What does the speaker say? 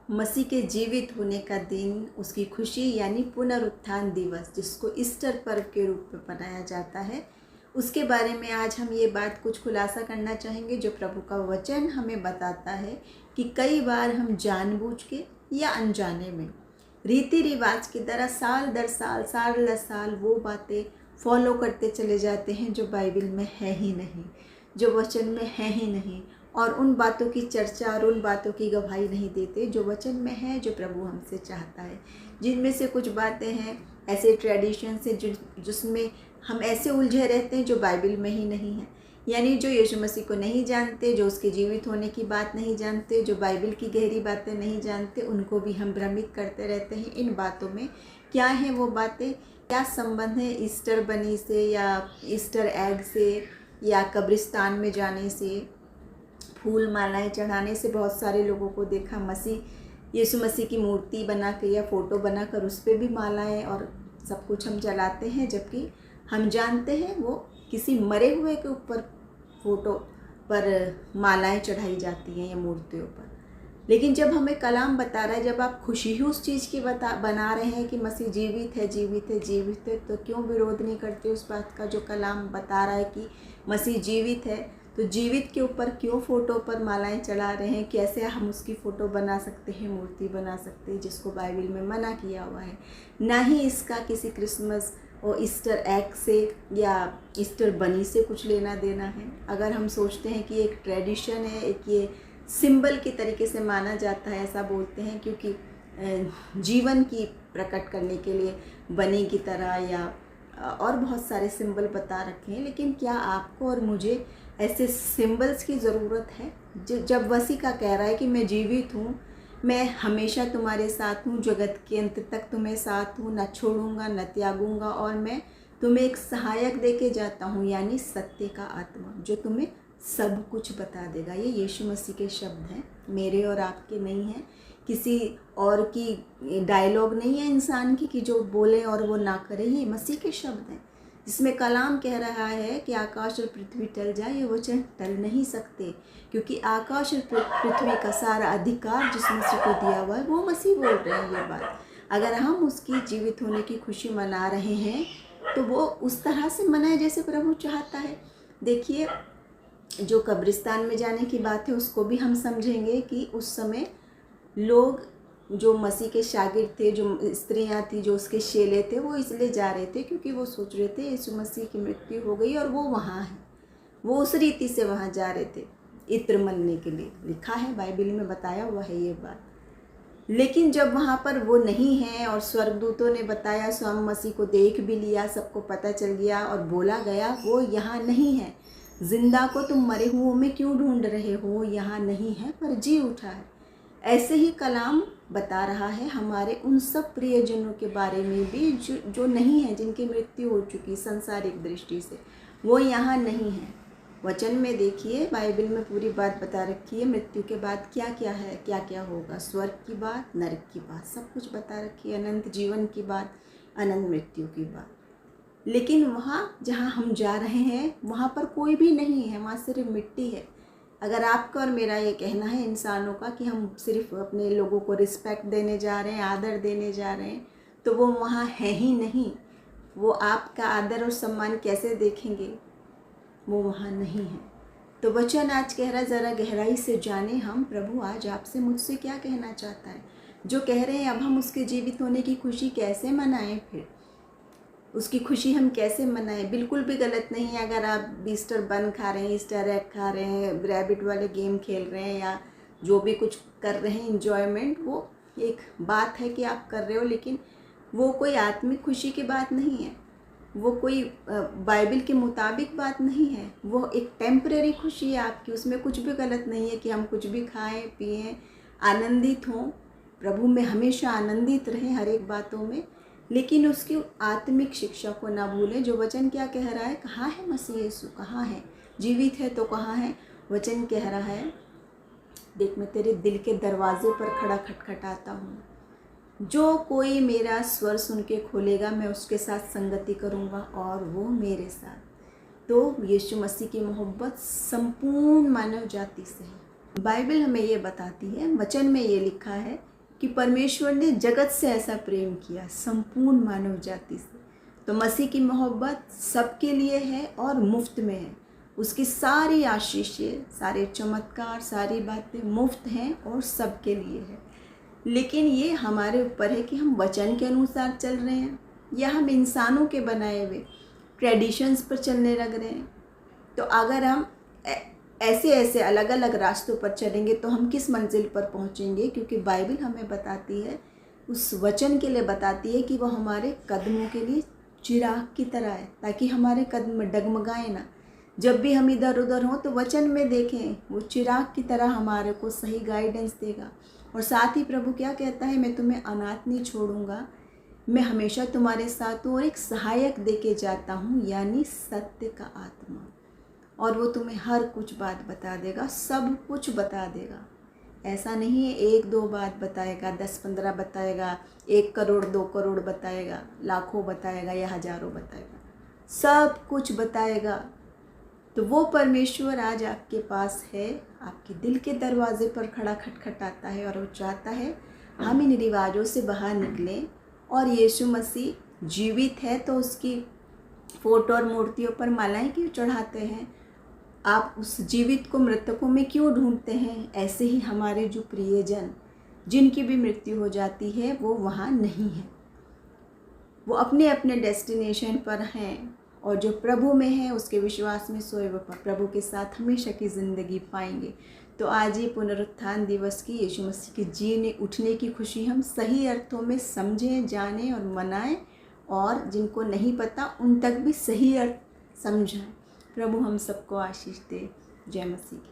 मसीह के जीवित होने का दिन, उसकी खुशी यानी पुनरुत्थान दिवस, जिसको ईस्टर पर्व के रूप में मनाया जाता है, उसके बारे में आज हम ये बात कुछ खुलासा करना चाहेंगे जो प्रभु का वचन हमें बताता है कि कई बार हम जानबूझ के या अनजाने में रीति रिवाज की तरह साल दर साल, साल दर साल वो बातें फॉलो करते चले जाते हैं जो बाइबल में है ही नहीं, जो वचन में है ही नहीं, और उन बातों की चर्चा और उन बातों की गवाही नहीं देते जो वचन में है, जो प्रभु हमसे चाहता है। जिनमें से कुछ बातें हैं ऐसे ट्रेडिशन से जिसमें हम ऐसे उलझे रहते हैं जो बाइबल में ही नहीं है, यानी जो यीशु मसीह को नहीं जानते, जो उसके जीवित होने की बात नहीं जानते, जो बाइबल की गहरी बातें नहीं जानते, उनको भी हम भ्रमित करते रहते हैं। इन बातों में क्या है वो बातें, क्या संबंध है ईस्टर बनी से या ईस्टर एग से या कब्रिस्तान में जाने से, फूल मालाएं चढ़ाने से। बहुत सारे लोगों को देखा यीशु मसीह की मूर्ति बना के या फ़ोटो बनाकर उस पर भी मालाएं और सब कुछ हम जलाते हैं, जबकि हम जानते हैं वो किसी मरे हुए के ऊपर फ़ोटो पर मालाएं चढ़ाई जाती हैं या मूर्तियों पर। लेकिन जब हमें कलाम बता रहा है, जब आप खुशी ही उस चीज़ की बना रहे हैं कि मसीह जीवित है, जीवित है, जीवित है, तो क्यों विरोध नहीं करते उस बात का जो कलाम बता रहा है कि मसीह जीवित है। तो जीवित के ऊपर क्यों फ़ोटो पर मालाएं चढ़ा रहे हैं? कैसे हम उसकी फ़ोटो बना सकते हैं, मूर्ति बना सकते हैं, जिसको बाइबल में मना किया हुआ है। ना ही इसका किसी क्रिसमस और ईस्टर एग से या ईस्टर बनी से कुछ लेना देना है। अगर हम सोचते हैं कि एक ट्रेडिशन है, एक ये सिंबल के तरीके से माना जाता है, ऐसा बोलते हैं क्योंकि जीवन की प्रकट करने के लिए बनी की तरह या और बहुत सारे सिंबल बता रखे हैं। लेकिन क्या आपको और मुझे ऐसे सिंबल्स की ज़रूरत है? जब वसी का कह रहा है कि मैं जीवित हूँ, मैं हमेशा तुम्हारे साथ हूँ, जगत के अंत तक तुम्हें साथ हूँ, न छोड़ूंगा न त्यागूंगा, और मैं तुम्हें एक सहायक दे के जाता हूँ, यानी सत्य का आत्मा जो तुम्हें सब कुछ बता देगा। ये यीशु मसीह के शब्द हैं, मेरे और आपके नहीं हैं, किसी और की डायलॉग नहीं है इंसान की कि जो बोले और वो ना करे। ये मसीह के शब्द हैं जिसमें कलाम कह रहा है कि आकाश और पृथ्वी टल जाए, ये वचन टल नहीं सकते, क्योंकि आकाश और पृथ्वी का सारा अधिकार जिस मसीह को दिया हुआ है वो मसीह बोल रहे हैं ये बात। अगर हम उसकी जीवित होने की खुशी मना रहे हैं तो वो उस तरह से मनाए जैसे प्रभु चाहता है। देखिए, जो कब्रिस्तान में जाने की बात है उसको भी हम समझेंगे कि उस समय लोग जो मसीह के शागिर्द थे, जो स्त्रियां थी, जो उसके चेले थे, वो इसलिए जा रहे थे क्योंकि वो सोच रहे थे यीशु मसीह की मृत्यु हो गई और वो वहाँ हैं। वो उस रीति से वहाँ जा रहे थे इत्र मलने के लिए, लिखा है बाइबल में, बताया हुआ है ये बात। लेकिन जब वहाँ पर वो नहीं है और स्वर्गदूतों ने बताया, स्वयं मसीह को देख भी लिया, सबको पता चल गया और बोला गया वो यहाँ नहीं है, जिंदा को तुम मरे हुओं में क्यों ढूंढ रहे हो, यहाँ नहीं है पर जी उठा है। ऐसे ही कलाम बता रहा है हमारे उन सब प्रियजनों के बारे में भी जो नहीं है, जिनकी मृत्यु हो चुकी संसारिक दृष्टि से, वो यहाँ नहीं है। वचन में देखिए, बाइबल में पूरी बात बता रखी है, मृत्यु के बाद क्या क्या है, क्या क्या होगा, स्वर्ग की बात, नरक की बात, सब कुछ बता रखी है, अनंत जीवन की बात, अनंत मृत्यु की बात। लेकिन वहाँ जहाँ हम जा रहे हैं वहाँ पर कोई भी नहीं है, वहाँ सिर्फ मिट्टी है। अगर आपका और मेरा ये कहना है इंसानों का कि हम सिर्फ अपने लोगों को रिस्पेक्ट देने जा रहे हैं, आदर देने जा रहे हैं, तो वो वहाँ है ही नहीं। वो आपका आदर और सम्मान कैसे देखेंगे? वो वहाँ नहीं है। तो वचन आज कह रहा है, ज़रा गहराई से जाने हम, प्रभु आज आपसे मुझसे क्या कहना चाहता है। जो कह रहे हैं अब हम उसके जीवित होने की खुशी कैसे मनाएं, फिर उसकी खुशी हम कैसे मनाएं? बिल्कुल भी गलत नहीं है अगर आप ईस्टर बन खा रहे हैं, ईस्टर एग खा रहे हैं, रैबिट वाले गेम खेल रहे हैं या जो भी कुछ कर रहे हैं इंजॉयमेंट, वो एक बात है कि आप कर रहे हो, लेकिन वो कोई आत्मिक खुशी की बात नहीं है, वो कोई बाइबल के मुताबिक बात नहीं है, वो एक टेम्परेरी खुशी है आपकी। उसमें कुछ भी गलत नहीं है कि हम कुछ भी खाएं पिएं, आनंदित हों, प्रभु में हमेशा आनंदित रहें हर एक बातों में, लेकिन उसकी आत्मिक शिक्षा को ना भूलें। जो वचन क्या कह रहा है, कहाँ है मसीह यीशु, कहाँ है? जीवित है तो कहाँ है? वचन कह रहा है, देख मैं तेरे दिल के दरवाजे पर खड़ा खटखटाता हूँ, जो कोई मेरा स्वर सुन के खोलेगा मैं उसके साथ संगति करूँगा और वो मेरे साथ। तो यीशु मसीह की मोहब्बत संपूर्ण मानव जाति से है। बाइबल हमें ये बताती है, वचन में ये लिखा है कि परमेश्वर ने जगत से ऐसा प्रेम किया, संपूर्ण मानव जाति से। तो मसीह की मोहब्बत सबके लिए है और मुफ्त में है। उसकी सारी आशीषें, सारे चमत्कार, सारी बातें मुफ्त हैं और सबके लिए है। लेकिन ये हमारे ऊपर है कि हम वचन के अनुसार चल रहे हैं या हम इंसानों के बनाए हुए ट्रेडिशंस पर चलने लग रहे हैं। तो अगर हम ऐसे ऐसे अलग अलग रास्तों पर चलेंगे तो हम किस मंजिल पर पहुंचेंगे? क्योंकि बाइबल हमें बताती है, उस वचन के लिए बताती है कि वो हमारे कदमों के लिए चिराग की तरह है, ताकि हमारे कदम डगमगाए ना। जब भी हम इधर उधर हों तो वचन में देखें, वो चिराग की तरह हमारे को सही गाइडेंस देगा। और साथ ही प्रभु क्या कहता है, मैं तुम्हें अनाथ नहीं छोड़ूंगा, मैं हमेशा तुम्हारे साथ हूँ और एक सहायक दे के जाता हूँ, यानी सत्य का आत्मा। और वो तुम्हें हर कुछ बात बता देगा, सब कुछ बता देगा। ऐसा नहीं है 1-2 बात बताएगा, 10-15 बताएगा, 1 करोड़ 2 करोड़ बताएगा, लाखों बताएगा या हज़ारों बताएगा, सब कुछ बताएगा। तो वो परमेश्वर आज आपके पास है, आपके दिल के दरवाजे पर खड़ा खटखटाता है और वो चाहता है हम इन रिवाजों से बाहर निकलें। और यीशु मसीह जीवित है तो उसकी फ़ोटो और मूर्तियों पर मालाएं क्यों चढ़ाते हैं? आप उस जीवित को मृतकों में क्यों ढूंढते हैं? ऐसे ही हमारे जो प्रियजन जिनकी भी मृत्यु हो जाती है वो वहाँ नहीं है, वो अपने अपने डेस्टिनेशन पर हैं। और जो प्रभु में है उसके विश्वास में सोए वो प्रभु के साथ हमेशा की ज़िंदगी पाएंगे। तो आज ही पुनरुत्थान दिवस की, यीशु मसीह के जीने उठने की खुशी हम सही अर्थों में समझें, जानें और मनाएं, और जिनको नहीं पता उन तक भी सही अर्थ समझाएं। प्रभु हम सबको आशीष दे। जय मसीह की।